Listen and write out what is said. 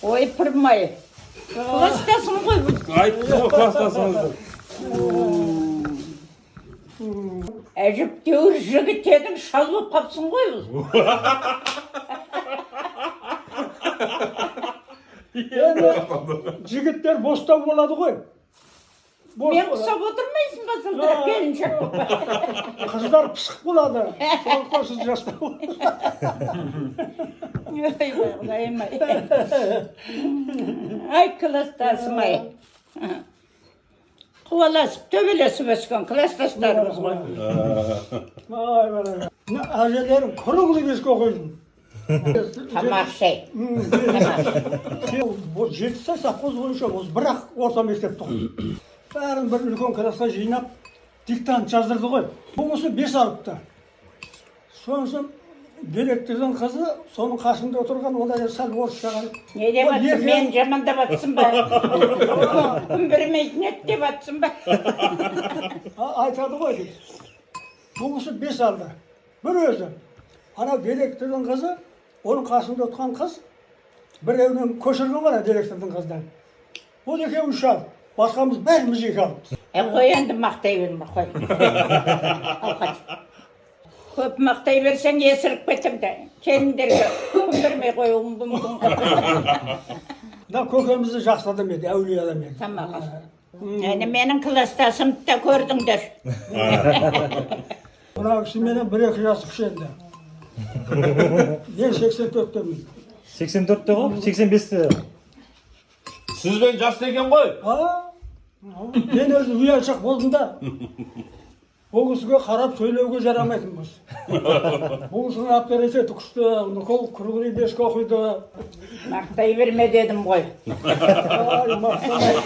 ойпырмай. Кластасың ғой. Айттым кластасыңызды. Әжептәуір жігіт едің, шал болып қапсың ғой бұл. Жігіттер бостау болады ғой. Мен құсап отырмайсың ба сонда келіншек болып? Қыздар пысық болады. Солқосыз жастау. Ой, Құдайым-ай. Ай, кластасым-ай. Қуаласып, төбелесіп өскен кластастарымыз ғой. Әжелерім кұрығылы беске қойдым. Тамақ шай. 7 сай совхоз бойынша бірақ орта мектепті ғой. Бәрін бір үлкен класқа жинап, диктант жаздырды ғой. Бұнысы 5 алыпты. Сонысын директордың қызы, соның қасында отырған, олар сәл орысша қалып. Не деп атсың, мен жамандап атсың ба? Күн бермейтін ет деп атсың ба? Айтады ғой дейді. Бұнысы 5 алды. Бір өзі. Ана директордың қызы, оның қасында отырған қыз, біреуінен көшірген бар директордың қыздан. Ол екеуі 3 алды. Басқамыз бәріміз 2 алды. Қой енді мақтай берме, қой. Көп мақтай берсең есіріп кетімді. Келіндерге күн бермей қойуым мүмкін. Да, көкемізді жақсы адам еді, әулие адам еді. Тамаға. Әне менің кластасымды да көрдіңдер. Мына кісі менен 1-2 жас кіші. Мен 84-темін. 84-те ғой, 85-те. Сізбен жас деген ғой. Мен өзі ұялшақ болдым да. Бұл кісіге қарап сөйлеуге жарамайтын болсы. Бұл кісінің авторитеті күшті, Никол Круглый беске оқиды. Мақтай берме дедім ғой. Ай, мақтамайды.